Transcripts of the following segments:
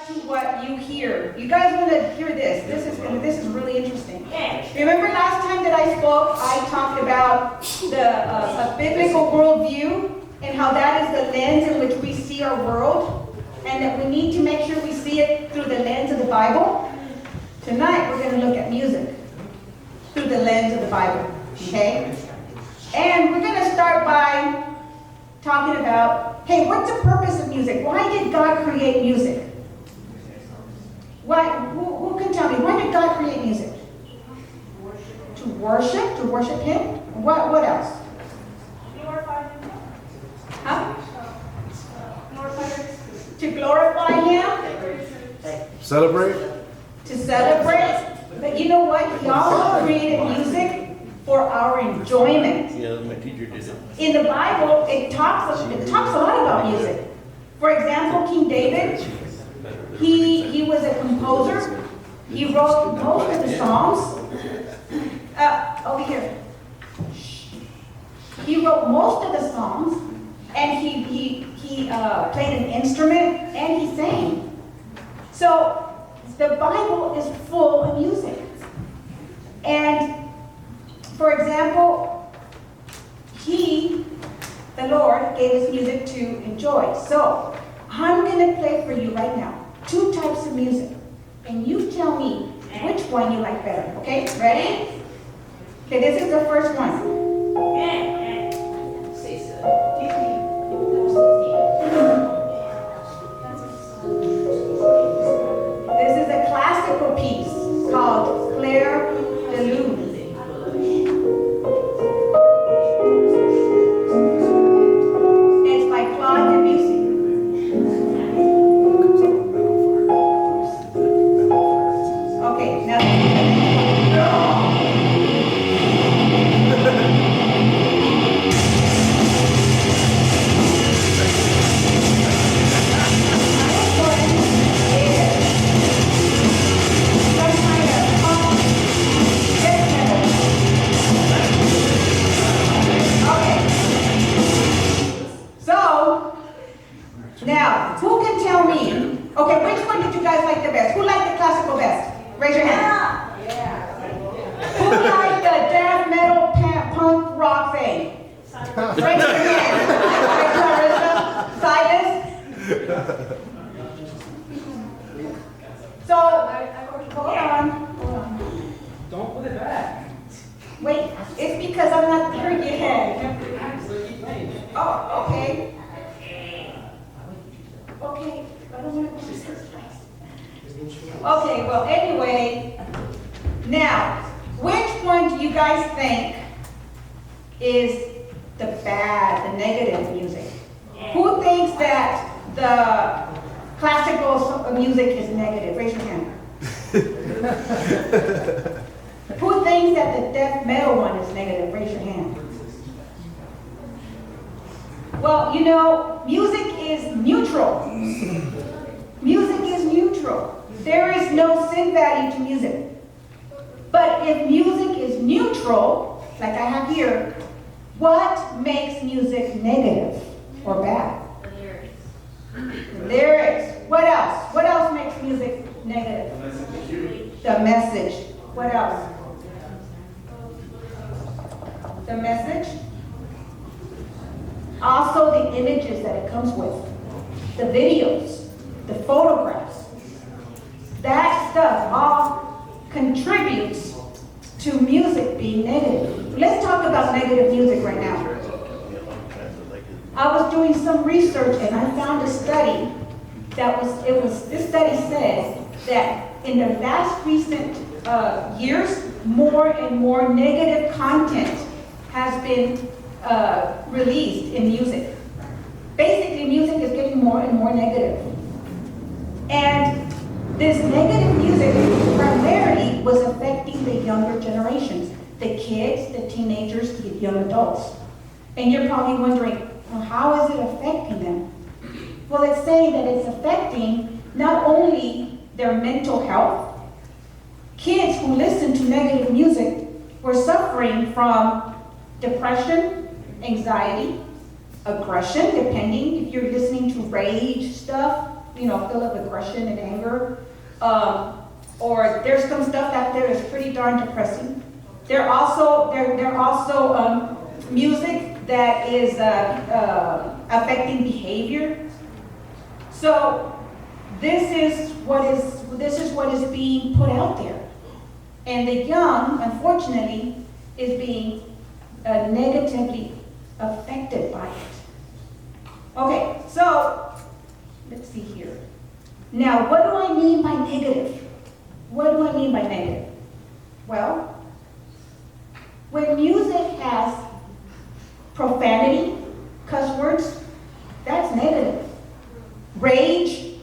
to what you hear. You guys want to hear this. This is really interesting. Remember last time that I spoke, I talked about a biblical worldview and how that is the lens in which we see our world, and that we need to make sure we see it through the lens of the Bible. Tonight we're going to look at music through the lens of the Bible. Okay? And we're going to start by talking about, hey, what's the purpose of music? Why did God create music? Who can tell me, why did God create music? To worship Him? What else? Glorify Him. Huh? To glorify Him. To glorify Him? Celebrate? To celebrate? But you know what? He also created music for our enjoyment. Yeah, my teacher did it. In the Bible, it talks a lot about music. For example, King David, he was a composer. He wrote most of the Psalms. Over here. He wrote most of the Psalms, and he played an instrument, and he sang. So the Bible is full of music. And for example, the Lord, gave us music to enjoy. So I'm going to play for you right now 2 types of music. And you tell me which one you like better. Okay? Ready? Okay, this is the first one. This is a classical piece called Claire de Lune. Okay, well, anyway, now, which one do you guys think is the negative music? Who thinks that the classical music is negative? Raise your hand. Who thinks that the death metal one is negative? Raise your hand. Well, you know, music is neutral. Music is neutral. There is no sin value to music. But if music is neutral, like I have here, what makes music negative or bad? The lyrics. The lyrics. What else? What else makes music negative? The message. What else? The message. Also the images that it comes with. The videos. The photographs. That stuff all contributes to music being negative. Let's talk about negative music right now. I was doing some research and I found a study this study says that in the last recent years, more and more negative content has been released in music. Basically, music is getting more and more negative. And this negative music primarily was affecting the younger generations, the kids, the teenagers, the young adults. And you're probably wondering, well, how is it affecting them? Well, it's saying that it's affecting not only their mental health. Kids who listen to negative music were suffering from depression, anxiety, aggression, depending if you're listening to rage stuff, full of aggression and anger. Or there's some stuff out there that's pretty darn depressing. There are also music that is affecting behavior. So this is what is being put out there, and the young, unfortunately, is being negatively affected by it. Okay, so let's see here. Now, what do I mean by negative? What do I mean by negative? Well, when music has profanity, cuss words, that's negative. Rage,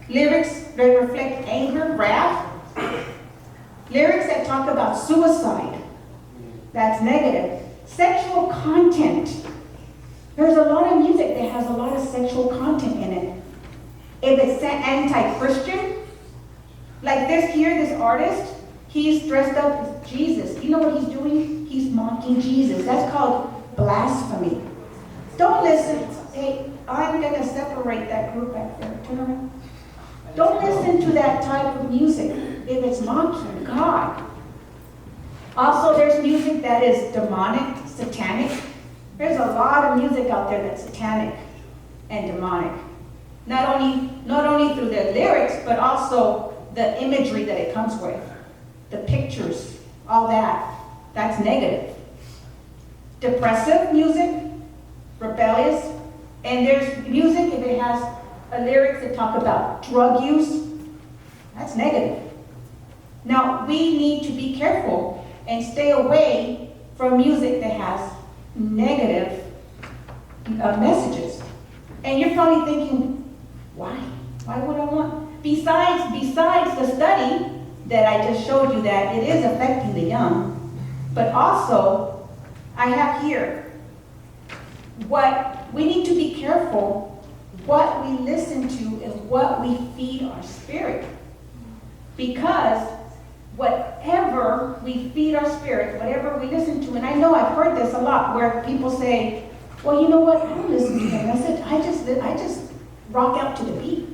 lyrics that reflect anger, wrath, lyrics that talk about suicide, that's negative. Sexual content. There's a lot of music that has a lot of sexual content in it. If it's anti-Christian, like this artist, he's dressed up as Jesus. You know what he's doing? He's mocking Jesus. That's called blasphemy. Don't listen. Hey, I'm going to separate that group back there. Turn around. Don't listen to that type of music if it's mocking God. Also, there's music that is demonic, satanic. There's a lot of music out there that's satanic and demonic. Not only through the lyrics, but also the imagery that it comes with. The pictures, all that. That's negative. Depressive music, rebellious, and there's music if it has lyrics that talk about drug use, that's negative. Now, we need to be careful and stay away from music that has negative messages. And you're probably thinking, why? Why would I want? Besides the study that I just showed you that it is affecting the young, but also I have here what we need to be careful what we listen to and what we feed our spirit. Because whatever we feed our spirit, whatever we listen to, and I know I've heard this a lot where people say, well, you know what, I don't listen to the message, I just rock out to the beat.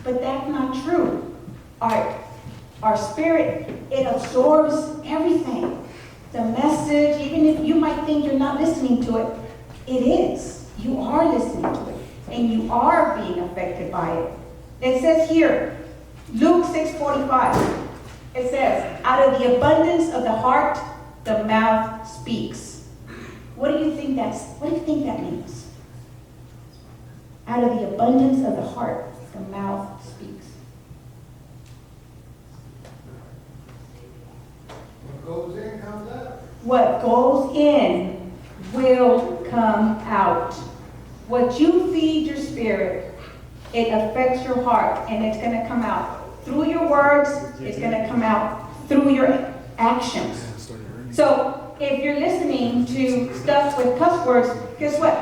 But that's not true. Our spirit, it absorbs everything. The message, even if you might think you're not listening to it, it is. You are listening to it. And you are being affected by it. It says here, Luke 6:45, it says, out of the abundance of the heart, the mouth speaks. What do you think that means? Out of the abundance of the heart, the mouth speaks. What goes in comes out. What goes in will come out. What you feed your spirit, it affects your heart, and it's going to come out through your words. It's going to come out through your actions. So if you're listening to stuff with cuss words, guess what?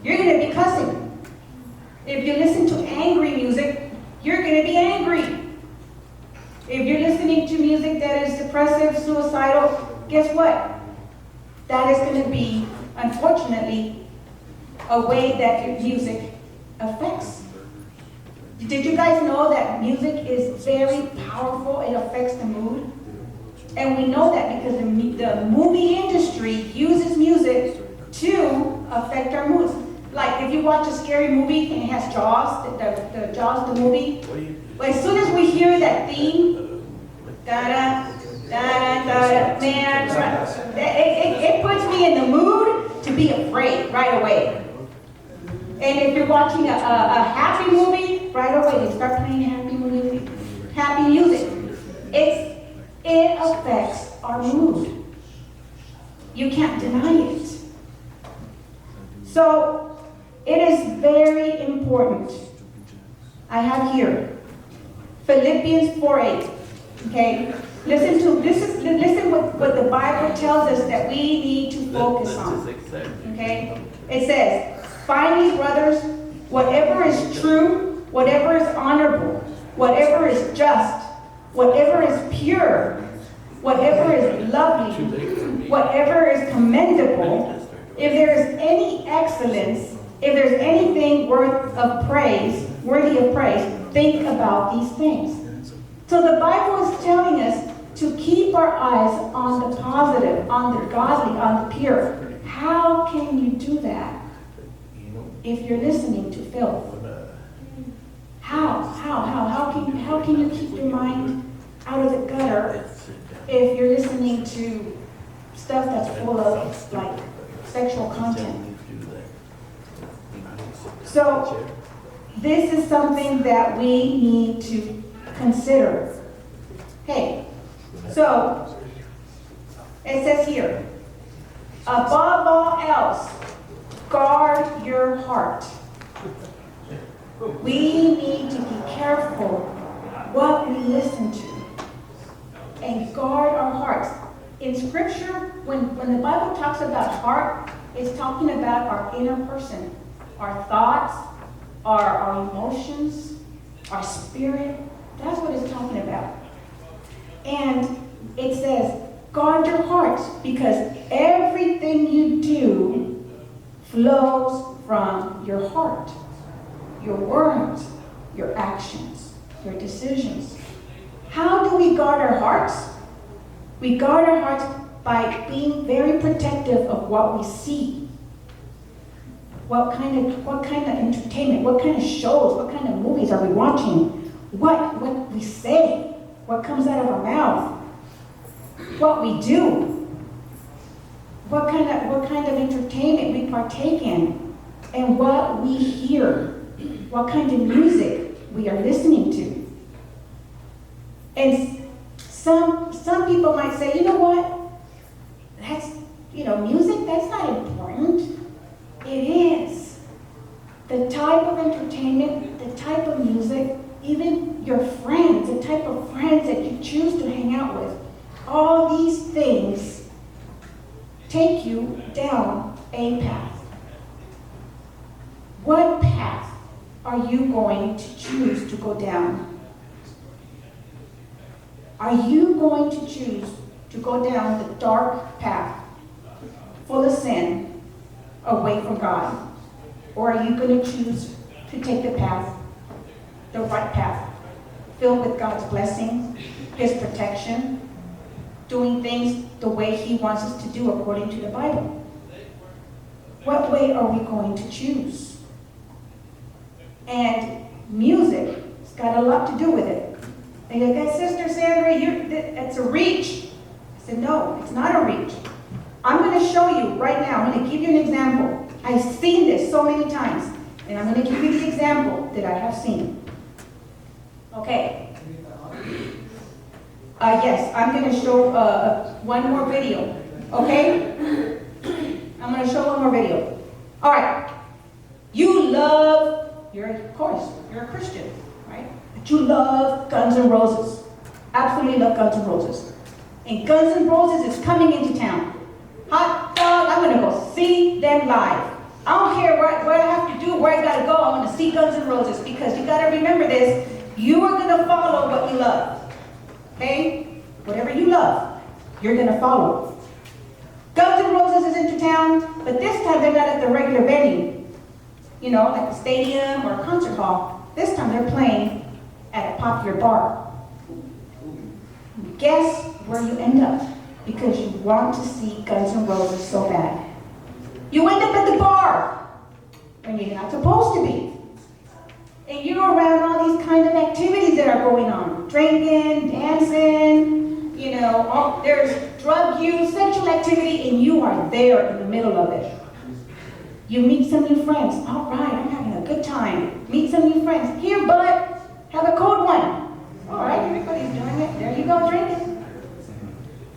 You're going to be cussing. If you listen to angry music, you're going to be angry. If you're listening to music that is depressive, suicidal, guess what? That is going to be, unfortunately, a way that your music affects. Did you guys know that music is very powerful? It affects the mood. And we know that because the movie industry uses music to affect our moods. Like if you watch a scary movie and it has Jaws, the Jaws, the movie, as soon as we hear that theme, da-da, da-da, da-da, man, it puts me in the mood to be afraid right away. And if you're watching a happy movie, right away they start playing happy music. It affects our mood. You can't deny it. So it is very important. I have here Philippians 4:8. Okay, listen what the Bible tells us that we need to focus on. Okay, it says, finally, brothers, whatever is true, whatever is honorable, whatever is just, whatever is pure, whatever is lovely, whatever is commendable, if there is any excellence, if there's anything worth of praise, worthy of praise, think about these things. So the Bible is telling us to keep our eyes on the positive, on the godly, on the pure. How can you do that if you're listening to filth? How can you keep your mind out of the gutter if you're listening to stuff that's full of like sexual content? So this is something that we need to consider. Hey, so it says here, above all else, guard your heart. We need to be careful what we listen to and guard our hearts. In Scripture, when the Bible talks about heart, it's talking about our inner person, our thoughts, our emotions, our spirit. That's what it's talking about. And it says, guard your hearts, because everything you do flows from your heart. Your words, your actions, your decisions. How do we guard our hearts? We guard our hearts by being very protective of what we see. What kind of entertainment, what kind of shows, what kind of movies are we watching? What we say, what comes out of our mouth, what we do, what kind of entertainment we partake in, and what we hear. What kind of music we are listening to. And some people might say, you know what? That's, music, that's not important. It is. The type of entertainment, the type of music, even your friends, the type of friends that you choose to hang out with, all these things take you down a path. What path are you going to choose to go down? Are you going to choose to go down the dark path, full of sin, away from God? Or are you going to choose to take the right path, filled with God's blessing, His protection, doing things the way He wants us to do according to the Bible? What way are we going to choose? And music has got a lot to do with it. And you go, Sister Sandra, it's a reach. I said, no, it's not a reach. I'm going to show you right now. I'm going to give you an example. I've seen this so many times. And I'm going to give you the example that I have seen. Okay. Yes, I'm going to show one more video. Okay? I'm going to show one more video. All right. You're a Christian, right? But you love Guns N' Roses. Absolutely love Guns N' Roses. And Guns N' Roses is coming into town. Hot dog, I'm going to go see them live. I don't care what I have to do, where I got to go. I'm going to see Guns N' Roses, because you got to remember this. You are going to follow what you love. Okay? Whatever you love, you're going to follow. Guns N' Roses is into town, but this time they're not at the regular venue. Like a stadium or a concert hall. This time they're playing at a popular bar. Guess where you end up, because you want to see Guns N' Roses so bad. You end up at the bar when you're not supposed to be. And you're around all these kind of activities that are going on. Drinking, dancing, there's drug use, sexual activity, and you are there in the middle of it. You meet some new friends. All right, I'm having a good time. Meet some new friends. Here, bud, have a cold one. All right, everybody's doing it. There you go, drinking.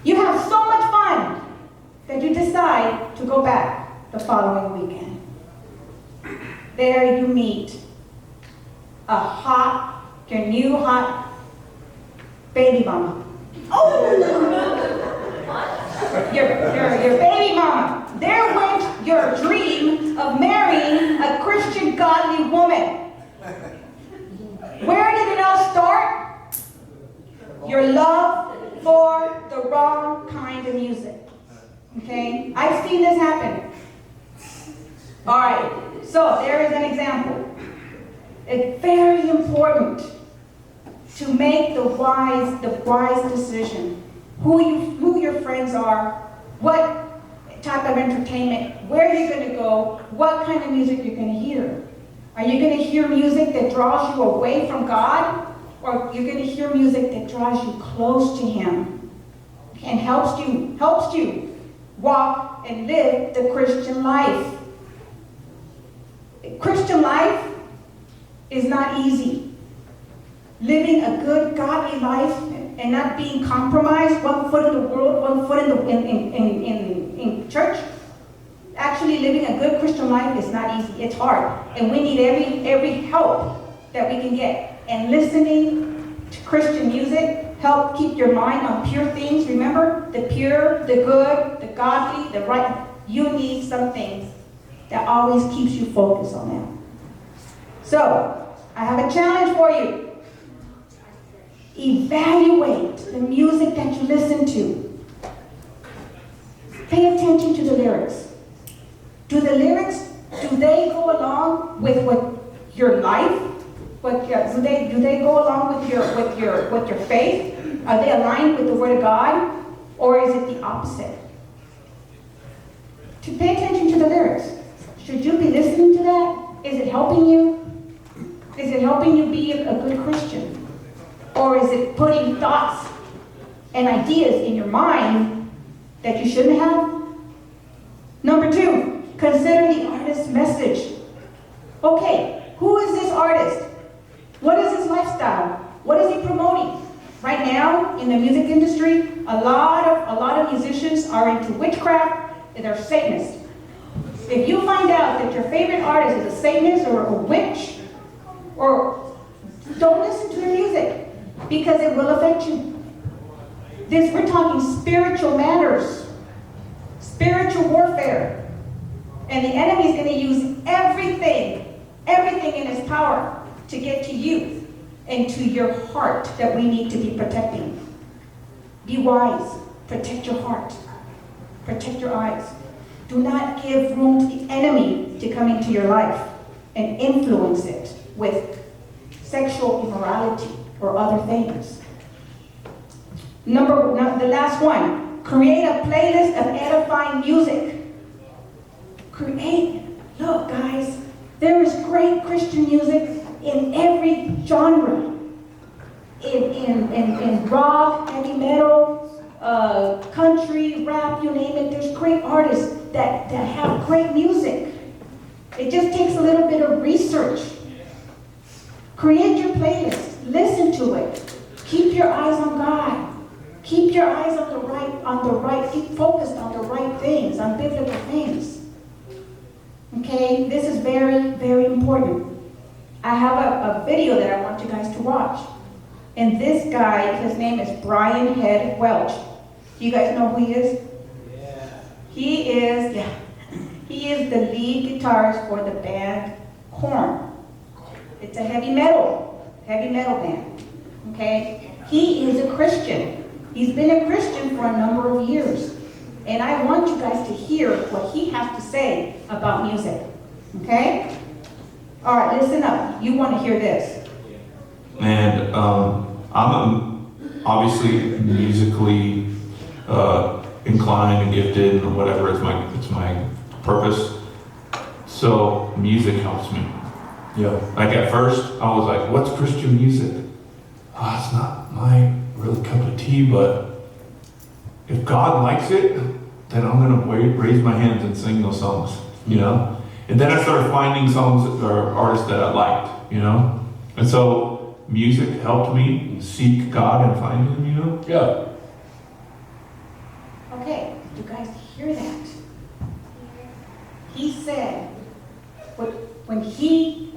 You have so much fun that you decide to go back the following weekend. There you meet your new hot baby mama. Oh! Your baby mama. There went your dream of marrying a Christian, godly woman. Where did it all start? Your love for the wrong kind of music. Okay? I've seen this happen. All right. So there is an example. It's very important to make the wise decision. Who your friends are, what type of entertainment, where you're going to go, what kind of music you're going to hear. Are you going to hear music that draws you away from God, or you're going to hear music that draws you close to Him and helps you walk and live the Christian life? Christian life is not easy. Living a good, godly life and not being compromised, one foot in the world, one foot in church. Actually, living a good Christian life is not easy. It's hard. And we need every help that we can get. And listening to Christian music help keep your mind on pure things. Remember, the pure, the good, the godly, the right. You need some things that always keeps you focused on them. So, I have a challenge for you. Evaluate the music that you listen to. Pay attention to the lyrics. Do the lyrics, do they go along with what your life? Do they go along with your faith? Are they aligned with the Word of God? Or is it the opposite? To pay attention to the lyrics. Should you be listening to that? Is it helping you? Is it helping you be a good Christian? Or is it putting thoughts and ideas in your mind that you shouldn't have? Number 2, consider the artist's message. Okay, who is this artist? What is his lifestyle? What is he promoting? Right now, in the music industry, a lot of musicians are into witchcraft and they're Satanists. If you find out that your favorite artist is a Satanist or a witch, or don't listen to their music, because it will affect you. We're talking spiritual matters, spiritual warfare. And the enemy is going to use everything in his power to get to you and to your heart that we need to be protecting. Be wise. Protect your heart. Protect your eyes. Do not give room to the enemy to come into your life and influence it with sexual immorality or other things. The last one, create a playlist of edifying music. Look guys, there is great Christian music in every genre. In rock, heavy metal, country, rap, you name it. There's great artists that have great music. It just takes a little bit of research. Create your playlist. Listen to it. Keep your eyes on God. Keep your eyes on the right. Keep focused on the right things, on biblical things. Okay, this is very, very important. I have a video that I want you guys to watch. And this guy, his name is Brian Head Welch. Do you guys know who he is? Yeah. He is the lead guitarist for the band Korn. It's a heavy metal band. Okay? He is a Christian. He's been a Christian for a number of years. And I want you guys to hear what he has to say about music. Okay? All right, listen up. You want to hear this. And I'm obviously musically inclined and gifted and whatever. It's my purpose. So music helps me. Yeah. Like at first, I was like, "What's Christian music?" It's not my really cup of tea, but if God likes it, then I'm gonna raise my hands and sing those songs, you know. And then I started finding songs or artists that I liked, you know. And so music helped me seek God and find Him, you know. Yeah. Okay, you guys hear that? He said, when he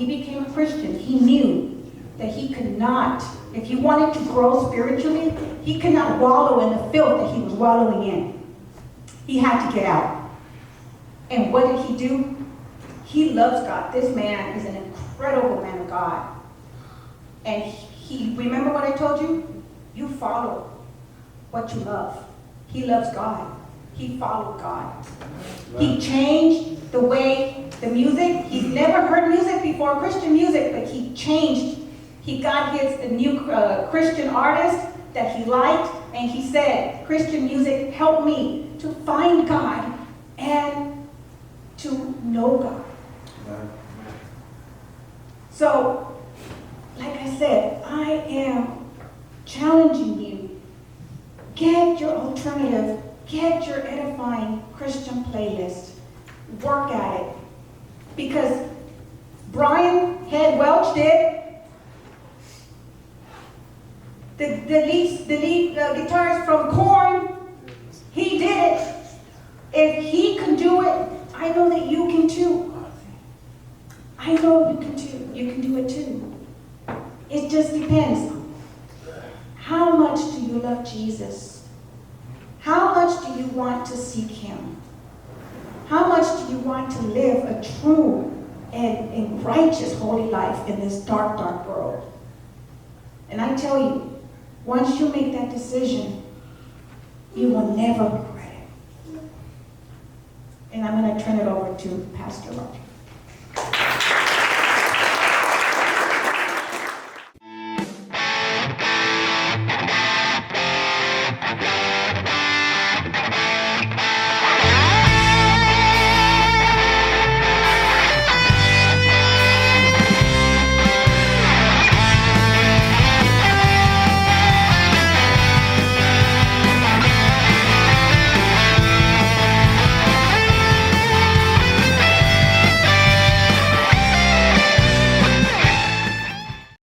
became a Christian, he knew that he could not, if he wanted to grow spiritually, he could not wallow in the filth that he was wallowing in. He had to get out. And what did he do? He loves God. This man is an incredible man of God. And he, remember what I told you? You follow what you love. He loves God. he followed God. He changed the way the music, he's never heard music before, Christian music, but he changed. He got a new Christian artist that he liked, and he said, Christian music helped me to find God and to know God. So, like I said, I am challenging you. Get your alternative, get your edifying Christian playlist. Work at it. Because Brian Head Welch did. The lead guitarist from Korn, he did it. If he can do it, I know that you can too. I know you can too. You can do it too. It just depends. How much do you love Jesus? How much do you want to seek him? How much do you want to live a true and righteous holy life in this dark, dark world? And I tell you, once you make that decision, you will never regret it. And I'm going to turn it over to Pastor Roger.